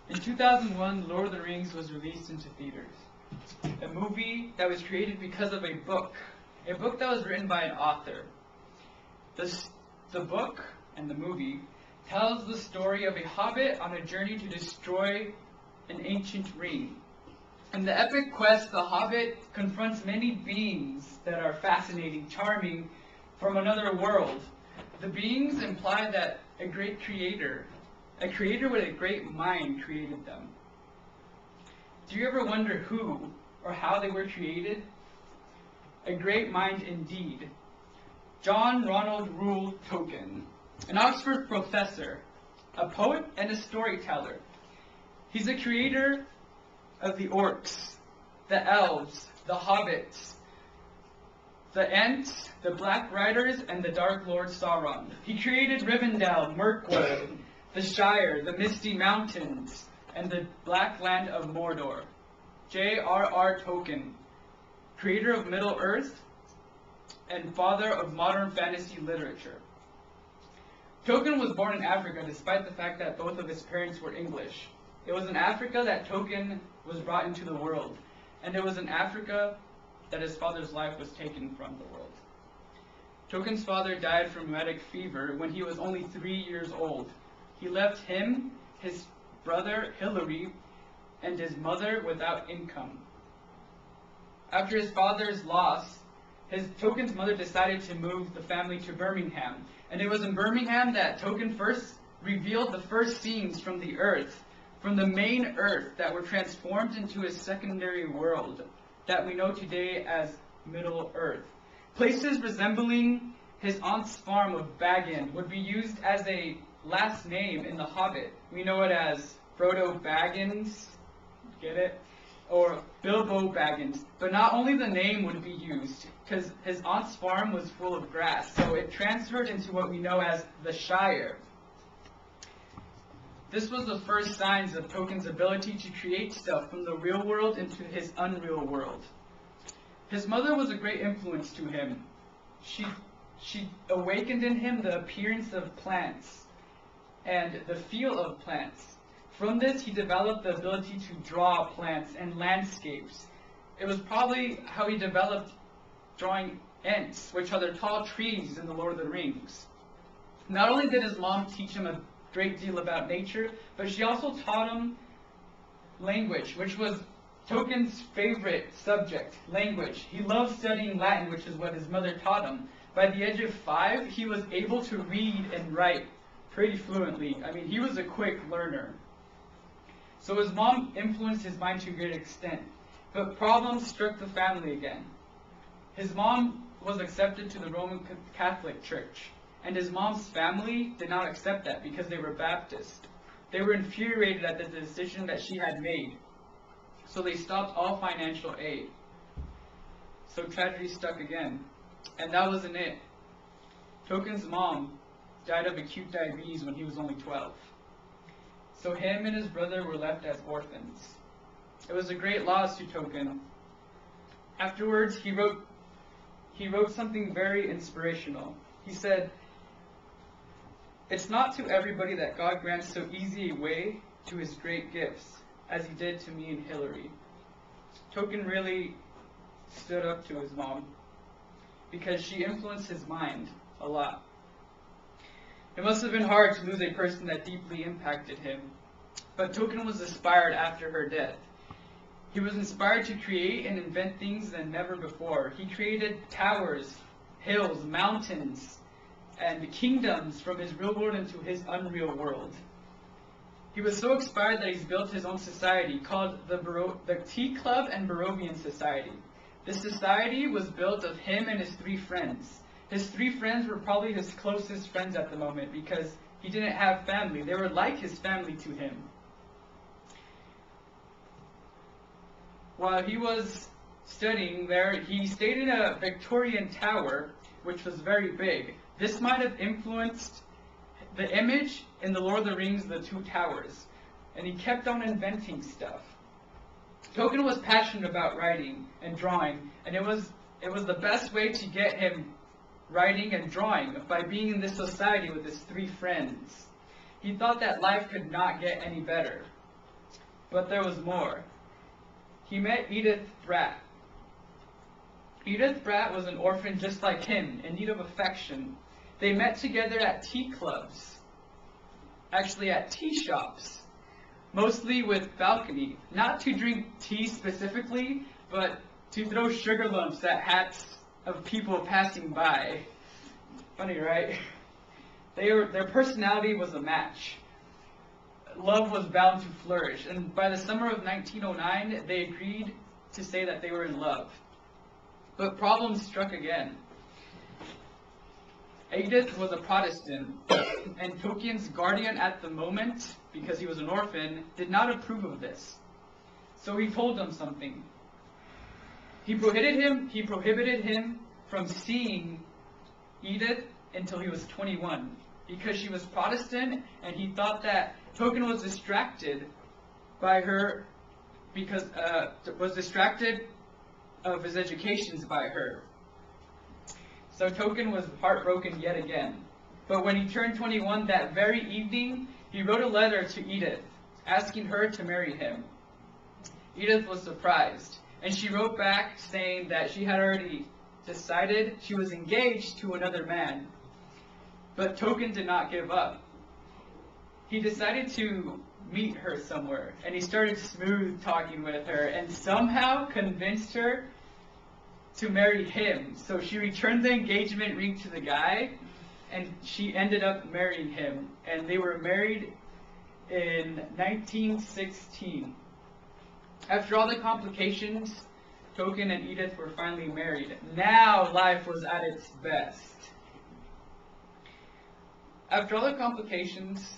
In 2001, Lord of the Rings was released into theaters. A movie that was created because of a book that was written by an author. The book and the movie tells the story of a hobbit on a journey to destroy an ancient ring. In the epic quest, the hobbit confronts many beings that are fascinating, charming, from another world. The beings imply that a creator with a great mind created them. Do you ever wonder who or how they were created? A great mind indeed. John Ronald Reuel Tolkien, an Oxford professor, a poet and a storyteller. He's the creator of the orcs, the elves, the hobbits, the Ents, the Black Riders, and the Dark Lord Sauron. He created Rivendell, Mirkwood, the Shire, the Misty Mountains, and the Black Land of Mordor. J.R.R. Tolkien, creator of Middle-earth and father of modern fantasy literature. Tolkien was born in Africa despite the fact that both of his parents were English. It was in Africa that Tolkien was brought into the world, and it was in Africa that his father's life was taken from the world. Tolkien's father died from rheumatic fever when he was only 3 years old. He left him, his brother Hilary, and his mother without income. After his father's loss, Tolkien's mother decided to move the family to Birmingham, and it was in Birmingham that Tolkien first revealed the first scenes from the Earth, from the main Earth, that were transformed into a secondary world that we know today as Middle-earth. Places resembling his aunt's farm of Baggin would be used as a last name in The Hobbit. We know it as Frodo Baggins, get it? Or Bilbo Baggins. But not only the name would be used, because his aunt's farm was full of grass, so it transferred into what we know as the Shire. This was the first signs of Tolkien's ability to create stuff from the real world into his unreal world. His mother was a great influence to him. She awakened in him the appearance of plants and the feel of plants. From this, he developed the ability to draw plants and landscapes. It was probably how he developed drawing Ents, which are the tall trees in the Lord of the Rings. Not only did his mom teach him a great deal about nature, but she also taught him language, which was Tolkien's favorite subject, language. He loved studying Latin, which is what his mother taught him. By the age of 5, he was able to read and write pretty fluently. I mean, he was a quick learner. So his mom influenced his mind to a great extent. But problems struck the family again. His mom was accepted to the Roman Catholic Church, and his mom's family did not accept that because they were Baptist. They were infuriated at the decision that she had made, so they stopped all financial aid. So tragedy struck again, and that wasn't it. Tolkien's mom died of acute diabetes when he was only 12. So him and his brother were left as orphans. It was a great loss to Tolkien. Afterwards, he wrote something very inspirational. He said, "It's not to everybody that God grants so easy a way to his great gifts, as he did to me and Hilary." Tolkien really stood up to his mom, because she influenced his mind a lot. It must have been hard to lose a person that deeply impacted him, but Tolkien was inspired after her death. He was inspired to create and invent things than never before. He created towers, hills, mountains, and kingdoms from his real world into his unreal world. He was so inspired that he's built his own society called the Tea Club and Barovian Society. This society was built of him and his 3 friends. His 3 friends were probably his closest friends at the moment because he didn't have family. They were like his family to him. While he was studying there, he stayed in a Victorian tower, which was very big. This might have influenced the image in the Lord of the Rings, the 2 towers. And he kept on inventing stuff. Tolkien was passionate about writing and drawing, and it was the best way to get him writing and drawing, by being in this society with his 3 friends. He thought that life could not get any better. But there was more. He met Edith Bratt. Edith Bratt was an orphan just like him, in need of affection. They met together at tea clubs. Actually at tea shops. Mostly with balcony. Not to drink tea specifically, but to throw sugar lumps at hats of people passing by. Funny, right? Their personality was a match. Love was bound to flourish, and by the summer of 1909, they agreed to say that they were in love. But problems struck again. Edith was a Protestant, and Tolkien's guardian at the moment, because he was an orphan, did not approve of this. So he told them something. He prohibited him from seeing Edith until he was 21, because she was Protestant, and he thought that Tolkien was distracted by her, because was distracted of his educations by her. So Tolkien was heartbroken yet again. But when he turned 21 that very evening, he wrote a letter to Edith, asking her to marry him. Edith was surprised, and she wrote back saying that she had already decided she was engaged to another man. But Tolkien did not give up. He decided to meet her somewhere, and he started smooth talking with her, and somehow convinced her to marry him. So she returned the engagement ring to the guy, and she ended up marrying him, and they were married in 1916. After all the complications, Tolkien and Edith were finally married. Now life was at its best. After all the complications,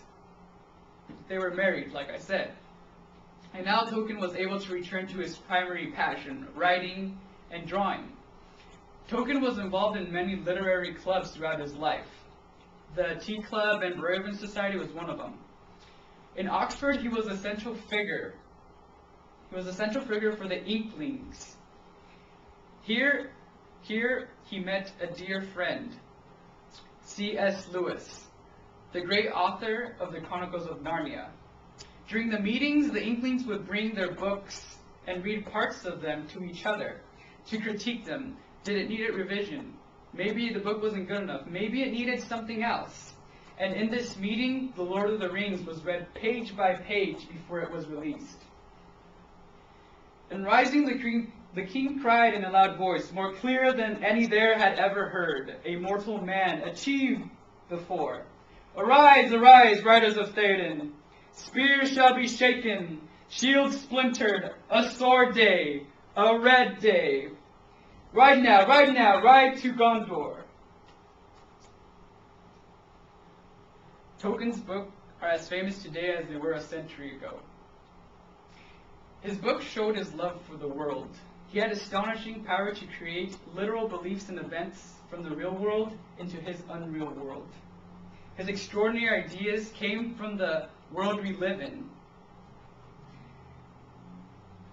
they were married, like I said. And now Tolkien was able to return to his primary passion, writing and drawing. Tolkien was involved in many literary clubs throughout his life. The Tea Club and Raven Society was one of them. In Oxford, he was a central figure. He was a central figure for the Inklings. Here he met a dear friend, C.S. Lewis, the great author of the Chronicles of Narnia. During the meetings, the Inklings would bring their books and read parts of them to each other to critique them. Did it need a revision? Maybe the book wasn't good enough. Maybe it needed something else. And in this meeting, The Lord of the Rings was read page by page before it was released. In Rising, the king cried in a loud voice, more clear than any there had ever heard a mortal man achieve before. Arise, arise, riders of Theoden! Spears shall be shaken, shields splintered, a sword day, a red day. Ride now, ride to Gondor. Tolkien's books are as famous today as they were a century ago. His book showed his love for the world. He had astonishing power to create literal beliefs and events from the real world into his unreal world. His extraordinary ideas came from the world we live in.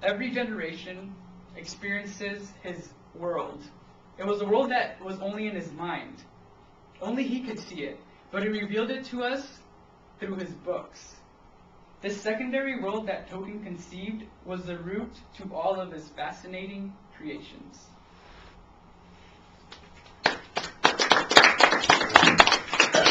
Every generation experiences his world. It was a world that was only in his mind. Only he could see it, but he revealed it to us through his books. This secondary world that Tolkien conceived was the root to all of his fascinating creations.